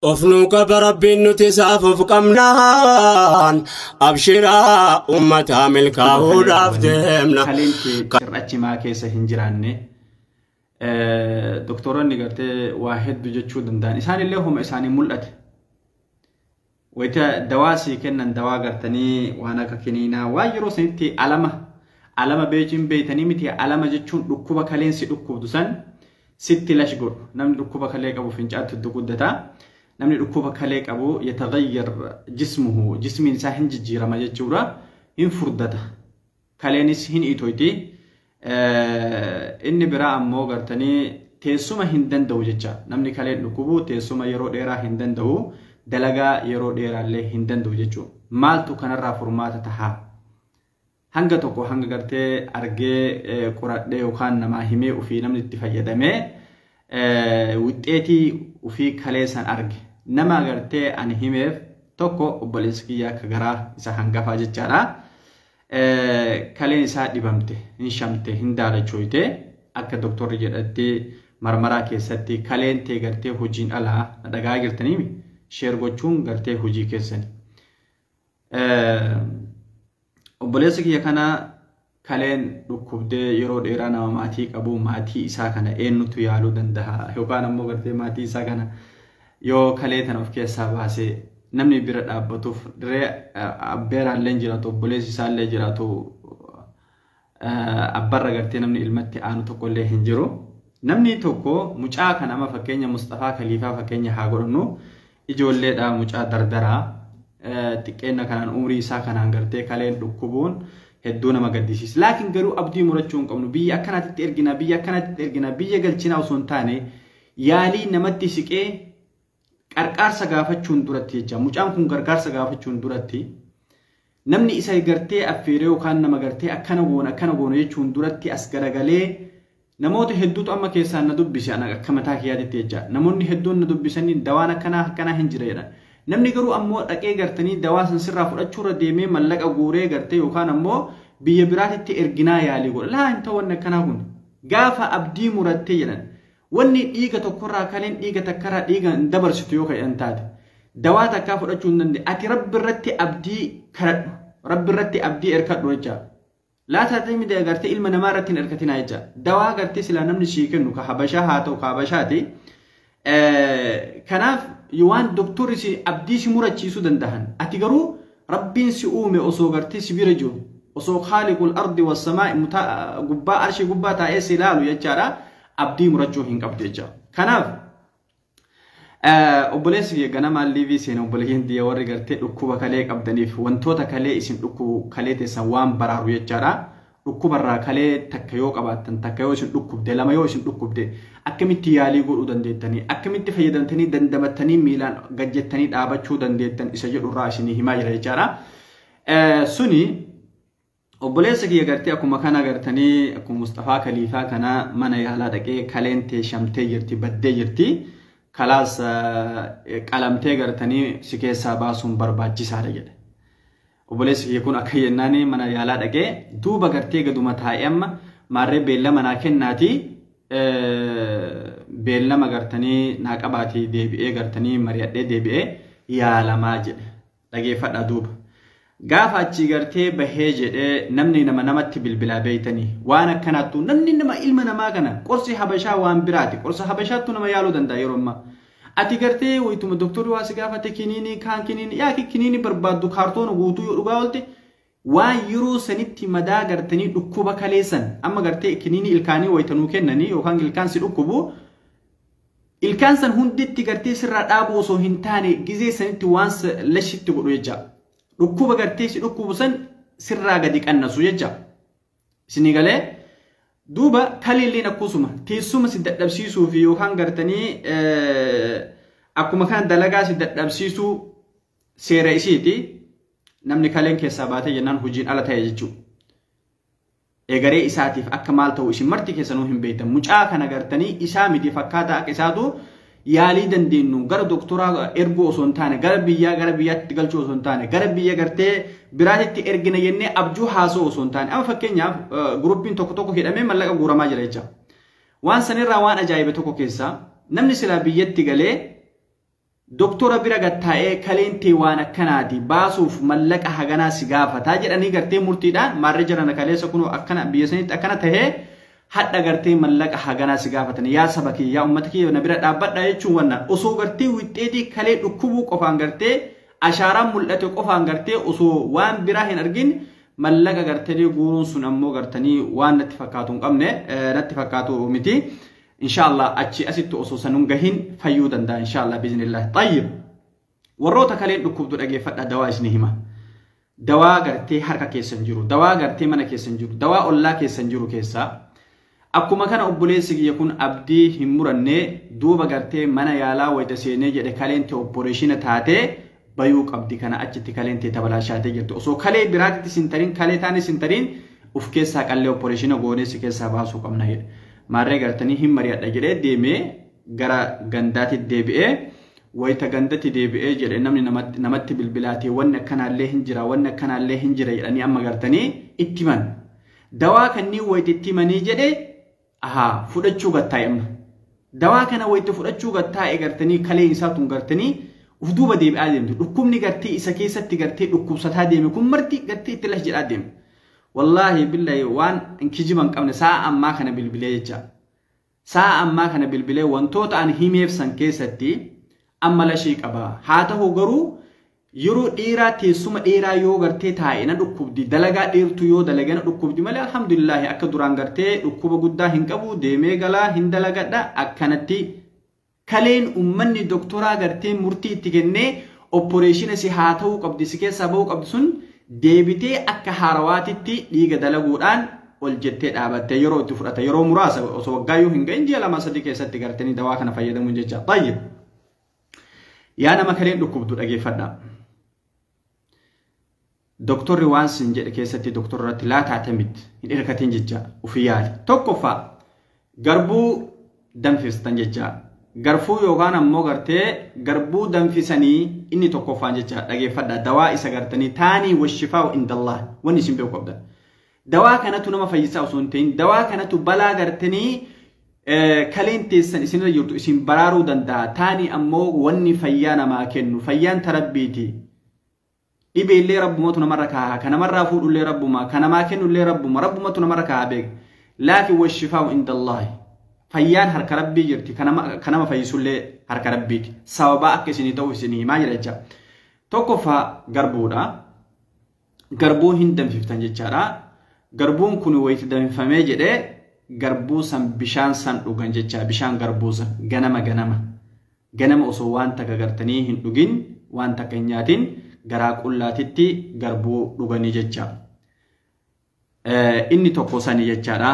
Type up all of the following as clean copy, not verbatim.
أفنوك بربي نتساف فقمنان أبشرا أمتا ملكاو رافتهمنا خلينتي شرعتي ما كيسا هنجراني دكتوران نقرتي واحد بجتشو دندان إساني اللي هم إساني ملأت ويتا دواسي كنن دوا قرتني وانا ككنينا واجرو سنتي علامة بيجين بيتني متي علامة جتشون ركوبة كلين سي ركوب دوسان ستي لاشقر نمن ركوبة كليك أبو فنجات الدقودتا نمن ركوبة كليك أبو يتغير جسمه جسم إنسان هنججيرا ما جتشورا ينفردتا كلينيس هن إيتويتي إني برا أمو قرتني تيسوما هندن دو جتشا نمن كلين ركوبو تيسوما يرو ديرا هندن دو دلقا يرو ديرا اللي هندن دو جتشو مالتو كنرا فرماتا تها hanga tokko hanga gartee argee qoradhee yookaan nama himee ofii namni itti fayyadamee wixxeetii ofii kaleessan arge nama gartee ani himeef tokko obboleessi kiyya akka garaa isa hangafaa jechaadha kaleen isaa dhibamte hin shamte hin daalachoyte akka doktorri jedhatti marmaraa keessatti kaleen tee gartee hojiin alaa dhagaa jirtaniimi sheer gochuun gartee hojii keessani obboleessi kiyya kana kaleen dhukkubdee yeroo dheeraa nama maatii qabu maatii isaa kana eenyutu yaaluu danda'a yookaan ammoo gartee maatii isaa kana yoo kalee tan of keessaa baasee namni bira dhaabbatuuf diree abbeeraallee jiraatu obboleessi isaallee jiraatu abbarra gartee namni ilmatti aanu tokkollee hin jiru namni tokko mucaa kana ama fakkeenya Mustafaa Khaliifaa fakkeenya haa godhannu ijoolleedha mucaa dardaraa xiqqeena kanaan umrii isaa kanaan gartee kaleen dhukkubuun hedduu nama gaddisiisa laakiin garuu abdii murachuu hin qabnu biyya akkanaatti ergina biyya galchinaa osoo hin taane yaalii namatti siqee qarqaarsa gaafachuun duratti jecha mucaan kun gargaarsa gaafachuun duratti namni isa gartee affeeree yookaan nama gartee akkana goona jechuun duratti as garagalee namoota hedduutu amma keessaan na dubbise akka mataa kiyyaatti jecha namoonni hedduun na dubbisanii dawaan akkanaa hin jireedha namni garuu ammoo dhaqee gartanii dawaa san sirraa fudhachuurra deemee mallaqa guuree gartee yookaan ammoo biyya biraatitti erginaa yaalii godha laa hin ta'u wanni akkanaa kun gaafa abdii murattee jedhan wanni dhiiga tokkorraa kaleen dhiiga takkarraa dhiiga hin dabarsitu yoo ka'an taate dawaa takkaa fudhachuu hin dandeenye ati rabbi irratti abdii kadhadhu rabbi irratti abdii erkadhu jecha laa taatee miti gartee ilma namaa irratti hin erkatinaa jecha dawaa gartee silaa namni sii kennu ka habashaa haa ta'u ka habashaati kanaaf يوان دكتور سي أبدي سي مرتشيسو دندهن أتجرو ربين سي أومي أصو غرتي سي بيرجو أصو خالق الأرض والسماء قبا أرشي قبا تاي سلالو يجارا أبدي مرتشو هنك أبدي جا كناف أبوليس يا جناما الليفي سين أبولين دي وري غرتي ركوبا كليك أبدنيف وانتوتا كلي اسم ركوب كلي تسوام برارو يجارا ركوب الرا كلي تكيوك أباتن تكيوش ركوب ده لما يوش ركوب ده akkamitti yaalii godhuu dandeettanii akkamitti fayyadamtanii dandamatanii miilaan gajjettanii dhaabachuu dandeettan isa jedhurraa isinii himaa jira jechaadha suni obboleessa kiyya gartee akkuma kana gartanii akkuma Mustafaa Khaliifaa kana mana yaalaa dhaqee kaleen tee shamtee jirti baddee jirti kalaas qalamtee gartanii si keessaa baasuun barbaachisaadha jedhe obboleessi kiyya kun akka yennaanii mana yaalaa dhaqee duuba gartee gaduma taa'ee amma maarree beellama naa kennaati beellama gartanii naaqabaatii deebi'ee gartanii mari'adhee deebi'ee yaalamaa jedhe dhageeffadha duuba gaafa achii gartee bahee jedhee namni namatti bilbilaa beeytanii waan akkanaattu namni nama ilma namaa kana qorsi habashaa waan biraati qorsa habashaattu nama yaaluu danda'a yeroo ammaa ati gartee wayituma doktorri waa si gaafate kiniinii kaan kiniinii yaa kiniinii barbaaddu kaartoona guutuu yoo dhugaa oolte waan yeroo sanitti madaa gartanii dhukkuba kaleessan amma gartee kiniini ilkaanii waytanuu kennanii yookaan ilkaan si dhukkubu ilkaan san hunditti gartee sirraa dhaabu osoo hin taane gizee sanitti waan lashitti godhu jecha dhukkuba gartee si dhukkubu san sirraa gadi qannasu jecha isinii galee duuba kaleelleen akkasuma teessuma si dadhabsiisuu fi yookaan gartanii akkuma kana dalagaa si dadhabsiisuu seera isiiti namni kaleen keessaa baatee jennaan hojiin ala ta'e jechuudha. Egaree isaatiif akka maal ta'u isin marti keessanuu hin beektan mucaa kana gartanii isaa miti fakkaata akka isaatu yaalii dandeenyu gara doktoraa erguu osoo hin taane gara biyyaatti galchuu osoo hin taane gara biyya gartee biraatitti ergina jennee abjuu haasoo osoo hin taane amma fakkeenyaaf guruppiin tokko hidhamee mallaqa guuramaa jira jecha waan sanirraa waan ajaa'iba tokko keessaa namni silaa biyyatti galee doktora bira gattaa'ee kaleentee waan akkanaati baasuuf mallaqa haganaa si gaafataa jedhanii gartee murtiidhaan maarree jirana kaleessa kun akkana biyya sanitti akkana tahee hadda gartee mallaqa haganaa si gaafatan yaa saba kiyya yaa ummata kiyya na bira dhaabbadha jechuun wannan osoo gartee wixxeetii kalee dhukkubuu qofaan gartee ashaaraan mul'ate qofaan gartee osoo waan biraa hin argin mallaqa gartee guuruun sun ammoo gartanii waan natti fakkaatu hin qabne natti fakkaatu miti. إن شاء الله أشي أسيت أسوسا نونجهين فيودا دا إن شاء الله بإذن الله. طيب وروتا كلين ركوب دور أجي فتا دواء إسنهما دواء قرتي حركة كيسنجرو دواء قرتي منا كيسنجرو دواء الله كيسنجرو كيسا أكو ما كان أبوليس يكون أبدي همرنة دوبا قرتي منا يالا ويتسيني جد كلين تي أوبريشن تاتي بيوك أبدي كان أجتي كلين تي تبلاشاتي جرتو أسو كلي براتي سنترين كلي تاني سنترين وفكيسا كلي أوبريشن غوني سكيسا باسو كمنا هيد maarree gartanii hin mari'adha jedhee deemee gara gandaatti deebi'ee wayita gandatti deebi'ee jedhee namni namatti bilbilaatee wanni akkanaallee hin jira wanni akkanaallee hin jira jedhanii amma gartanii itti himan dawaa kanneen wayita itti himanii jedhee fudhachuu gattaa'e dawaa kana wayita fudhachuu gattaa'e gartanii kalee isaatuun gartanii uf duuba deebi'aa deemtu dhukkubni gartee isa keessatti gartee dhukkubsataa deeme kun marti gartee itti las jedhaa deema. والله بالله وان انكجبان قمنا ساعة ما كان بالبلاي جا ساعة ما كان بالبلاي وانتوت عن هيميف سنكيستي أما لا شيء أبا هذا هو غرو يرو إيرا تيسوم إيرا يو غرتي تاي إنا ركوب دي دلغا إيرتو يو دلغا ركوب دي مالي الحمد لله أكا دوران غرتي ركوب قدا هنكبو ديمي غلا هندلغا دا أكانتي كالين أمني دكتورا غرتي مرتي تيجني أوبريشن سي هاتو قبدي سكي سابو قبدي سن deebitee akka haarawaatitti dhiiga dalaguudhaan ol jettee dhaabattee yeroo itti fudhata yeroo muraasa osoo waggaa yoo hin ga'in ji'a lama sadii keessatti gartanii dawaa kana fayyadamuun jecha. Tayyib yaa nama kaleen dhukkubdu dhageeffadha. Doktorri waan sin jedhe keessatti doktorratti laa taatamit hin hirkatiin jecha ofii yaali. Tokkoffaa garbuu danfistan jecha. Garfuu yookaan ammoo gartee garbuu danfisanii inni tokkoffaan jecha dhageeffadha dawaa isa gartanii taanii washifaa indallah wanni isin beeku qabdan dawaa kanatu nama fayyisaa osoo hin ta'in dawaa kanatu balaa gartanii kaleen teessan isinirra jirtu isin baraaruu danda'a taanii ammoo wanni fayyaa namaa kennu fayyaan tarabbiiti dhibeellee rabbumatu namarra kaaha kanamarraa fuudhullee rabbuma kanamaa kennullee rabbumatu namarra kaaha beek laakiin washifaa indallah fayyaan harka rabbii jirti kanama fayyisuullee harka rabbiiti sababa akka isinii ta'u isinii himaa jira jecha tokkoffaa garbuudha garbuu hin danfiftan jechaadha garbuun kun wayiti danfifamee jedhee garbuu san bishaan san dhugan jecha bishaan garbuu san ganama osoo waan takka gartanii hin dhugin waan takka hin nyaatin garaa qullaatitti garbuu dhuganii jecha inni tokko sanii jechaadha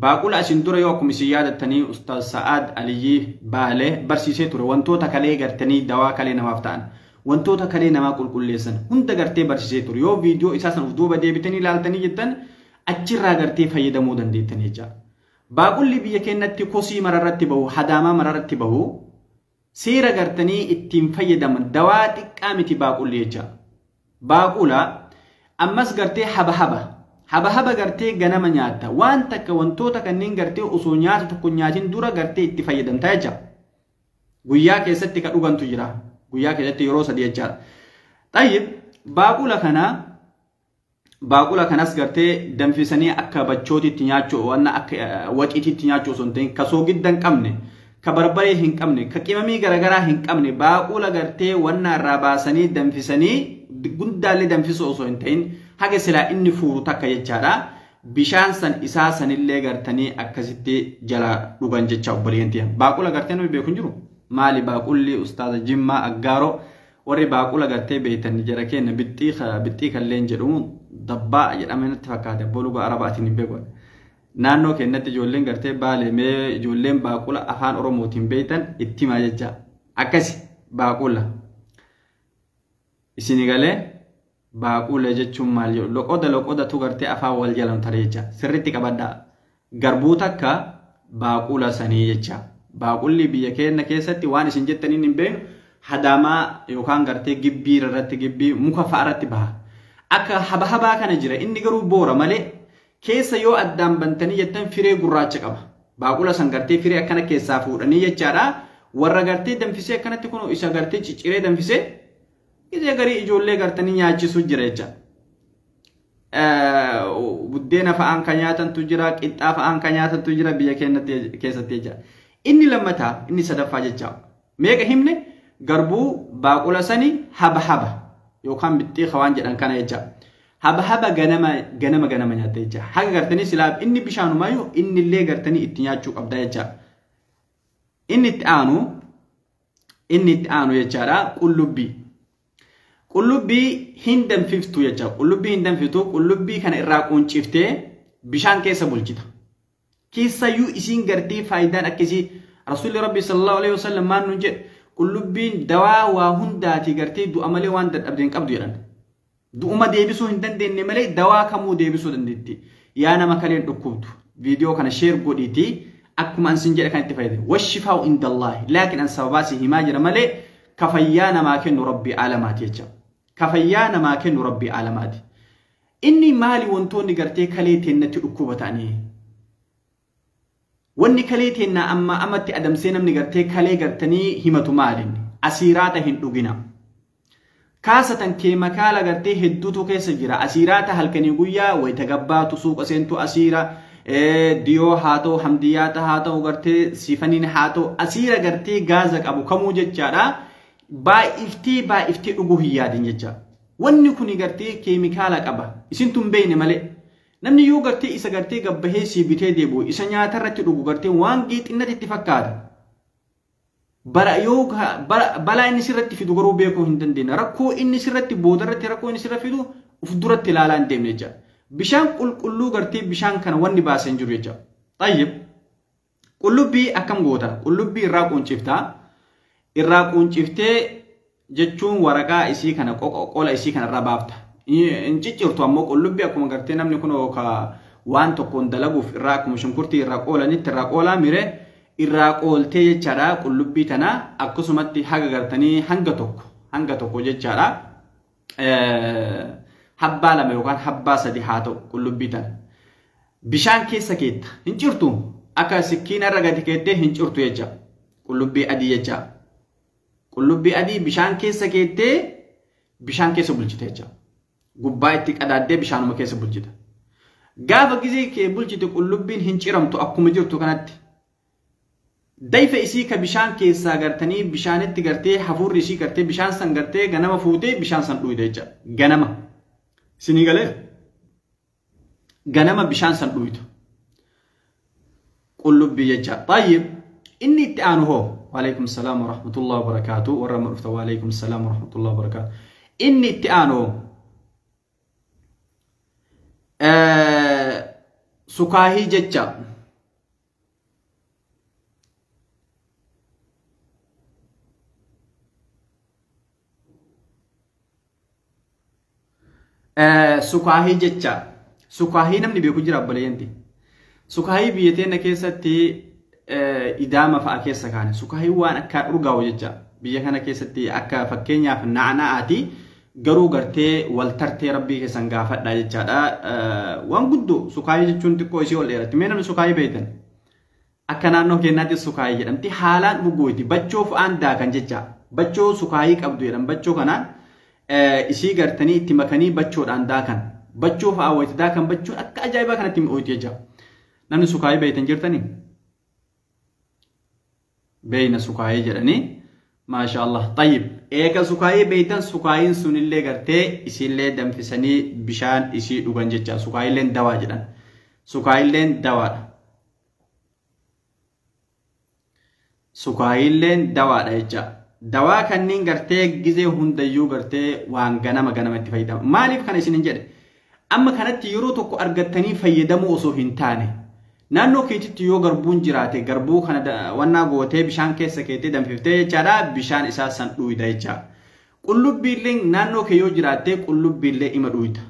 baaqula asin dura yoo akkuma isin yaadattanii Ustaaz Sa'aad Aliyyi Baalee barsiisee ture wantoota kalee gartanii dawaa kalee namaaf ta'an wantoota kalee namaa qulqulleessan hunda gartee barsiisee ture yoo viidiyoo isaa san duuba deebitanii ilaaltanii jettan achirraa gartee fayyadamuu dandeettanii jecha. Baaqulli biyya keenyatti kosii mararratti bahu hadaamaa mararratti bahu seera gartanii ittiin fayyadaman dawaa xiqqaa miti baaqulli jecha. Baaqula ammas gartee haba gartee ganama nyaata waan takka wantoota kanneen gartee osoo nyaata tokko nyaatin dura gartee itti fayyadamtaa jecha guyyaa keessatti ka dhugantu jira guyyaa keessatti yeroo sadii jechaadha. Tayyib baaqula kanas gartee danfisanii akka bachootitti nyaachuu waan akka waxiititti nyaachuu osoo hin ta'in ka soogidda hin qabne ka barbaree hin qabne ka qimamii garagaraa hin qabne baaqula gartee wanna irraa baasanii danfisanii gundaallee danfisuu osoo hin ta'in haga silaa inni fuuru takka jechaadha bishaan san isaa sanillee gartanii akkasitti jala dhugan jecha obboleeyyantii baaqula gartee nuyi beeku hin jiru maali baaqulli ustaaza Jimmaa Aggaaroo warri baaqula gartee beeytan jara keenya bixxii kalleen jedhamu dabbaa jedhamee natti fakkaate boluga arabaatiin hin beeku naannoo keenyatti ijoolleen gartee baalee ijoolleen baaqula afaan oromootiin beeytan itti himaa jecha akkasi baaqula isini galee baaqula jechuun maal jedhu loqoda tu gartee afaan wal jalan tare jecha sirriitti qabadhaa garbuu takka baaqula sanii jecha baaqulli biyya keenya keessatti waan isin jettaniin hin beeknu hadaamaa yookaan gartee gibbii irratti gibbii muka fa'a irratti baha akka habaa kana jira inni garuu boora malee keessa yoo addaan bantanii jettan firee gurraacha qaba baaqula san gartee firee akkana keessaa fuudhanii jechaadha warra gartee danfisee akkanatti kun isa gartee cicciree danfisee ija garii ijoollee gartanii nyaachisu jira jecha buddeena fa'aan kan nyaatantu jira qixxaa fa'aan kan nyaatantu jira biyya keessatti jecha inni lammataa inni sadaffaa jecha meeqa himne garbuu baaqula sanii haba yookaan bixxii khawaan jedhan kana jecha haba ganama nyaata jecha haga gartanii silaab inni bishaanumaayyu inni illee gartanii itti nyaachuu qabda jecha inni itti aanu jechaadha qullubbii hin danfiftu jecha qullubbii hin danfiftu qullubbii kana irraa qunciftee bishaan keessa bulchita keessayyuu isiin gartee faayidaan akkasii rasuulli rabbi sallallahu alaihi wasallam maan nun jedhe qullubbiin dawaa waa hundaati gartee du'a malee waan dadhabdeen qabdu jedhan du'uma deebisuu hin dandeenye malee dawaa kamuu deebisuu dandeetti yaa nama kaleen dhukkubdu viidiyoo kana sheer godhiitii akkuma ansin jedhe kan itti fayyadamu washifaa'u indallahi laakiin an sababaasi himaa jira malee kafayyaa namaa kennu rabbii alamaati jecha kafayyaa namaa kennu rabbii alamaati inni maali wantoonni gartee kalee teennatti dhukkuba ta'anii wanni kalee teennaa amma amatti adamsee namni gartee kalee gartanii himatu maalin asiiraata hin dhugina kaasatan keemikaala gartee hedduutu keessa jira asiiraata halkanii guyyaa wayita gabbaatu suuqa seentu asiira diyoo haa ta'u hamdiyaata haa ta'u gartee sifaniin haa ta'u asiira gartee gaaza qabu kamuu jechaadha baay'iftee dhuguu hin yaadin jecha wanni kuni gartee keemikaala qaba isintu hin beekne malee namni yoo gartee isa gartee gabbahee si bitee deebi'u isa nyaatarratti dhugu gartee waan geexinnatti itti fakkaata balaa inni sirratti fidu garuu beekuu hin dandeenya rakkoo inni sirratti boodarratti rakkoo inni sirra fidu uf duratti ilaalaa hin deemne jecha bishaan qulqulluu gartee bishaan kana wanni baasee hin jiru jecha tayyib qullubbii akkam goota qullubbii irraa qunciftee jechuun waraqaa isii kana qola isii kana irraa baafta in ciccirtu ammoo qullubbii akkuma gartee namni kun waan tokkoon dalaguuf irraa akkuma shunkurtii irraa qoolanitti irraa qoolaa mire irraa qooltee jechaadha qullubbii tana akkasumatti haga gartanii hanga tokko jechaadha habbaa lama yookaan habbaa sadi haa ta'u qullubbii tana bishaan keessa keetta hin cirtu akka sikkiina irra gadi keettee hin cirtu jecha qullubbii adii jecha qullubbii adii bishaan keessa keettee bishaan keessa bulchite jecha gubbaa itti qadaaddee bishaanuma keessa bulchita gaafa gizee kee bulchite qullubbiin hin ciramtu akkuma jirtu kanatti dayfa isii ka bishaan keessaa gartanii bishaanitti gartee hafuurri isii gartee bishaan san gartee ganama fuutee bishaan san dhuyde jecha ganama sinii galee ganama bishaan san dhuytu qullubbii jecha tayyib inni itti aanu hoo waalaikum salaam wa rahmatullahi wa barakaatu warra madhufta waalaikum salaam wa rahmatullahi wa barakaatu inni itti aanu sukaahii jecha sukaahii namni beeku jira abboleeyyanti sukaahii biyya teenya keessatti idaama fa'a keessa kaane sukaahii waan akka urgaa'u jecha biyya kana keessatti akka fakkeenyaaf na'anaati garuu gartee waltartee rabbii keessan gaafadha jechaadha waan guddoo sukaayii jechuun xiqqoo isii ol dheeratti mee namni sukaayii beektan akka naannoo keenyaatti sukaayii jedhamti haalaan dhugooti bachoo fa'aan daakan jecha bachoo sukaayii qabdu jedhan bachoo kanaan isii gartanii itti makanii bachoodhaan daakan bachoo fa'aa wayita daakan bachoon akka ajaa'ibaa kanatti mi'ooyti jecha namni sukaayii beektan jirtanii beeyna sukaayii jedhanii maasha Allah tayyib eega sukaayii beeytan sukaayiin sunillee gartee isiillee danfisanii bishaan isii dhugan jecha sukaayiilleen dawaa jedhan sukaayiilleen dawaadha sukaayiilleen dawaadha jecha dawaa kanneen gartee gizee hundayyuu gartee waan ganamatti fayyadamu maaliif kana isinin jedhe amma kanatti yeroo tokko argattanii fayyadamuu osoo hin taane naannoo keetitti yoo garbuun jiraate garbuu kana wannaa gootee bishaan keessa keettee danfiftee jechaadha bishaan isaa san dhuyda jecha qullubbiillee naannoo kee yoo jiraate qullubbiillee ima dhuyda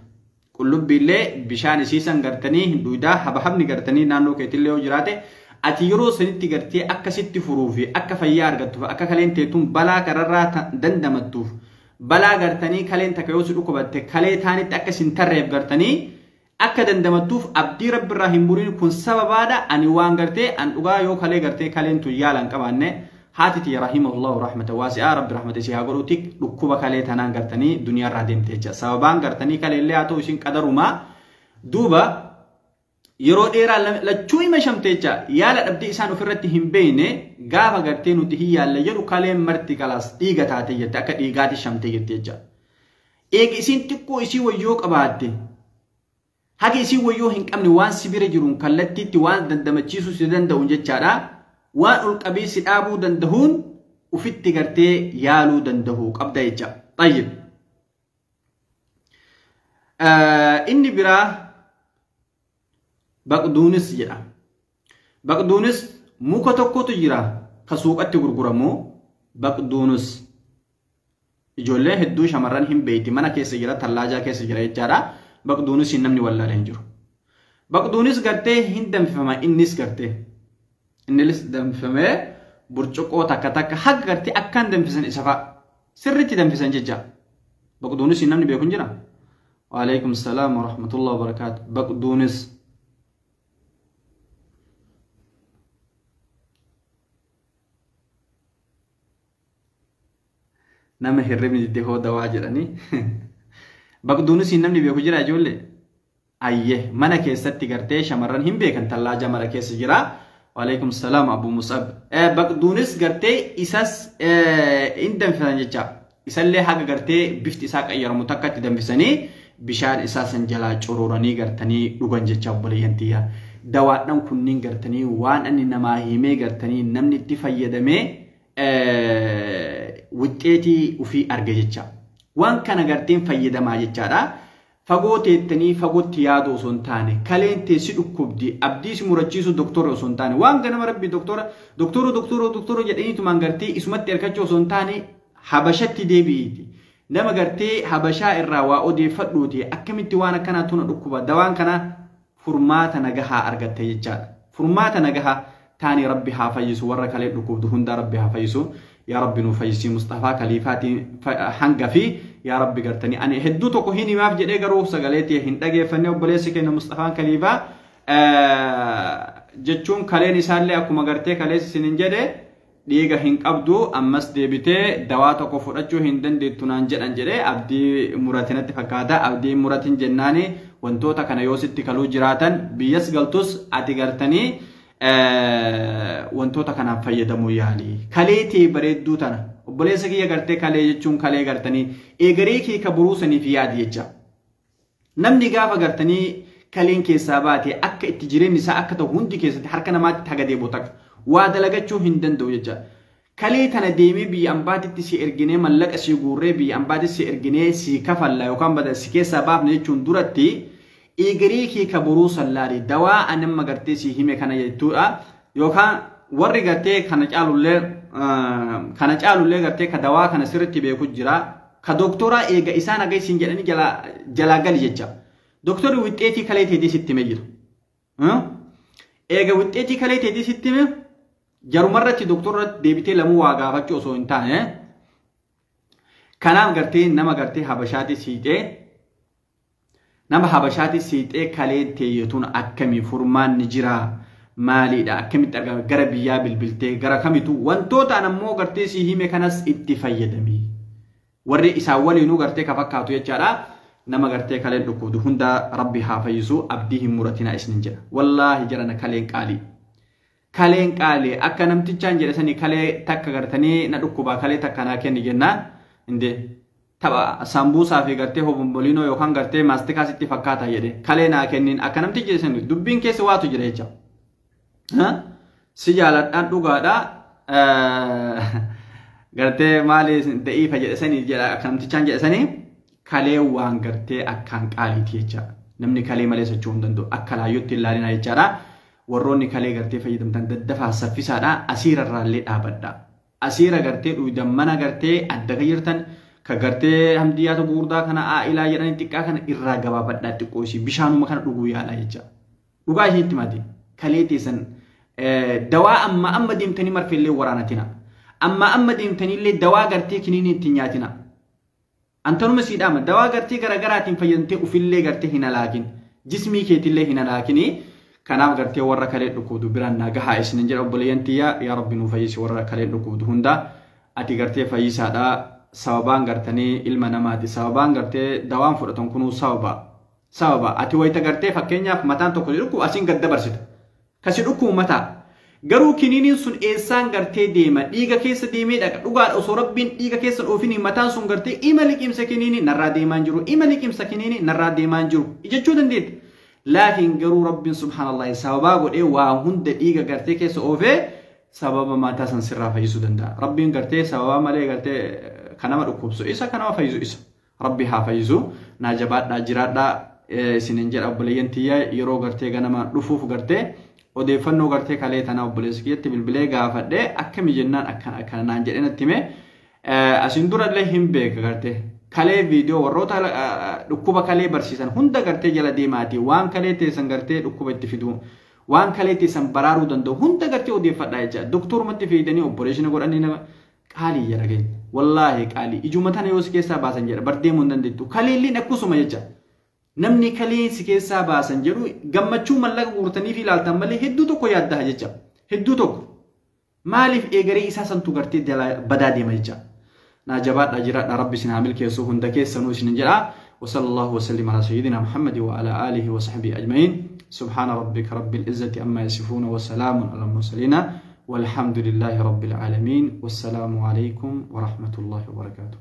qullubbiillee bishaan isii san gartanii hin dhuyda habni gartanii naannoo keetillee yoo jiraate ati yeroo sanitti gartee akkasitti furuufi akka fayyaa argattuuf akka kaleen teetuun balaa kararraa dandamattuuf balaa gartanii kaleen takka yoo si dhukkubatte kalee taanitti akka sin tarreef gartanii akka dandamattuuf abdii rabbirraa hin buriin kun sababaadha ani waan gartee an dhugaa yoo kalee gartee kaleen tu yaalan qabaanne هاتتي رحمه الله رحمة واسعة رب رحمة سيها قلوتك ركوبة كالي تنان قرتني دنيا رادين تيجا سببان قرتني كالي اللي عطو إسين قدروا ما دوبا يرو ديرا لچوي ما شمتيجا يالا أبدي إسانو فرتهم بيني غافا قرتينو تهيا لجرو كالي مرتي كلاس ديغا تاتيجا تاكا ديغاتي شمتيجا تيجا إيك إسين تكو إسي ويوك أبادي هاكي إسي ويو هنك أمني وان سبير جرون كالتي تيوان دندمتشيسو سيدان دون جتشارا وان القبيس الابو دندهون وفي قرتي يالو دندهو قبدا يجا طيب إني برا بقدونس جرا بقدونس موكا توكو تجرا كسوق أتغرغرمو بقدونس إجولة هدو شمران هم بيتي منا كيس جرا تلاجا كيس جرا يجارا بقدونس إنمني ولا لنجرو بقدونس قرتي هندم فما إنس قرتي إنلس دم فما برجوكو تكا تكا حق قرتي أكان دم فسن إسفا سرتي دم فسن ججا بقدونس إنمني بيكون جرا وعليكم السلام ورحمة الله وبركاته بقدونس nama hirribni jidde hoo dawaa jedhani baqduunis namni beeku jira ijoollee ayye mana keessatti gartee shamarran hin beekan tallaaja mara keessa jira waalaikum salaam abu musab baqduunis gartee isas in danfisan jecha isallee haga gartee bifti isaa qayyaramu takkatti danfisanii bishaan isaa san jalaa cororanii gartanii dhugan jecha obboleeyyantiya dawaadhaan kunniin gartanii waan ani namaa himee gartanii namni itti fayyadamee wuxxeeti ufii arga jecha waan kana garteen fayyadamaa jechaadha fagoo teettanii fagootti yaadu osoo hin taane kaleen teessi dhukkubdi abdii si murachiisu doktora osoo hin taane waan ganama rabbi doktora jedhaniitumaan gartee isumatti ergachuu osoo hin taane habashatti deebi'iiti nama gartee habashaa irraa waa odeeffadhuuti akkamitti waan akkanaa tuna dhukkuba dawaan kana furmaata nagahaa argatte jechaadha furmaata nagahaa تاني ربي حافيس ورا كلي ركوب دهون دا ربي حافيسو يا ربي نفيسي مصطفى كليفاتي حنقفي يا ربي قرتني أنا هدو تكو هيني ما في جدي قرو سقاليتي هندقي فني وبليسي كنا مصطفى كليفا جتشون كلي نسال لي أكو مقرتي كلي سنين جدي ديغا هنك أبدو أمس ديبتي دواتكو فرجو هندن دي تنانجد أنجدي أبدي مراتين اتفاقادا أبدي مراتين جناني وانتوتا كان يوسي تكالو جراتن بيس غلطوس أتي قرتني wantoota kanaan fayyadamuu yaali kaleetii bareedduu tana obboleessa kiyya gartee kalee jechuun kalee gartanii eegaree kee ka buruusaniif yaadi jecha namni gaafa gartanii kaleen keessaa baate akka itti jireenyi isaa akka ta'u hundi keessatti harka namaatti haga deebi'u takka waa dalagachuu hin danda'u jecha kalee tana deemee biyya ambaatitti si erginee mallaqa si guurree biyya ambaatitti si erginee si kafalla yookaan bada si keessaa baafne jechuun duratti eegaree kee ka buruu sallaari dawaa anamma gartee si hime kana jettuudha yookaan warri gartee kana caalullee gartee ka dawaa kana sirriitti beeku jira ka doktora eega isaan agaysiin jedhanii jalaa gali jecha doktorri wixxeetii kalee teetii sitti hime jiru eega wixxeetii kalee teetii sitti hime jarumarratti doktorra deebitee lamuu waa gaafachuu osoo hin taane kanaaf gartee nama gartee habashaati siixee nama habashaati siixee kaleen teeyyetuun akkamii furmaanni jira maaliidha akkamitti argama gara biyyaa bilbiltee gara kamitu wantoota ammoo gartee si hime kanas itti fayyadamii warri isaa waliinuu gartee ka fakkaatu jechaadha nama gartee kaleen dhukkubdu hunda rabbi haa fayyisu abdii hin muratina isnin jedha wallaahi jarana kaleen qaalii akka namtichaan jedhasanii kalee takka gartanii na dhukkubaa kalee takka naa kenni jennaan inde tapha sambuusaa fi gartee hobombolino yookaan gartee maastikaa sitti fakkaata jedhe kalee naa kennin akka namtichi jedhasanii dubbiin keessa waatu jira jecha si jaaladhaan dhugaadha gartee maali da'iifa jedhasanii jedha akka namtichaan jedhasanii kalee waan gartee akkaan qaaliiti jecha namni kalee malee socho'uu hin danda'u akka laayyootti ilaalina jechaadha warroonni kalee gartee fayyadamtan daddafaa saffisaadha asiirarraallee dhaabadha asiira gartee dhuudan mana gartee adda jirtan ka gartee hamdiyaatu gurguddaa kana ilaa jedhanii xiqqaa kana irraa gabaabadhaa xiqqoo ishii bishaanuma kana dhuguu yaala jecha dhugaa isheetti mati kalee teessan dawaa amma deemtanii marfeellee waraanatina amma deemtaniillee dawaa gartee kiniin ittiin nyaatina antanuma siidhaama dawaa gartee garagaraatiin fayyadamtee ufillee gartee hin halaakin jismii keetillee hin halaakini kanaaf gartee warra kalee dhukkubdu biraan nagahaa isinin jedha obboleeyyantiyaa yaa rabbi nu fayyisi warra kalee dhukkubdu hunda ati gartee fayyisaadha sababaan gartanii ilma namaati sababaan gartee dawaan fudhatan kunuu sababa ati wayita gartee fakkeenyaaf mataan tokko dhukku asiin gad dabarsita kasi dhukku mataa garuu kiniiniin sun eessaan gartee deema dhiiga keessa deemee dhaqa dhugaadha osoo rabbiin dhiiga keessa oofini mataan sun gartee ima liqimsa kiniini narraa deemaan jiru ima liqimsa kiniini narraa deemaan jiru jechuu dandeetta laakiin garuu rabbiin subhaanallah sababaa godhee waa hunda dhiiga gartee keessa oofee sababa mataa san sirraa fayyisuu danda'a rabbiin gartee sababaa malee gartee kanama dhukkubsu isa kanama fayyisu isa rabbi haa fayyisu naa jabaadhaa jiraadhaa isinin jedha obboleeyyantiyaa yeroo gartee ganama dhufuuf gartee odeeffannoo gartee kalee tana obboleessi kiyyatti bilbilee gaafadhee akkami jennaan akkana naan jedhee natti hime asin durallee hin beeka gartee kalee viidiyoo warroota dhukkuba kalee barsiisan hunda gartee jala deemaati waan kalee teessan gartee dhukkuba itti fidu waan kalee teessan baraaruu danda'u hunda gartee odeeffadhaa jecha doktorumatti fayyadanii opereeshina godhanii nama qaalii jedha keenya wallaahi qaalii ijuma tana yoo si keessaa baasan jedha bardeemuu hin dandeettu kaleelliin akkasuma jecha namni kalee si keessaa baasan jedhu gammachuu mallaqa guurtanii fi ilaaltan malee hedduu tokko yaaddaa jecha hedduu tokko maaliif eegaree isaa santu gartee badaa deema jecha naa jabaadhaa jiraadhaa rabbi isin haa milkeessu hunda keessanuu isin jedha وصلى الله وسلم على سيدنا محمد وعلى آله وصحبه أجمعين سبحان ربك رب العزة أما يصفون وسلام على المرسلين والحمد لله رب العالمين والسلام عليكم ورحمة الله وبركاته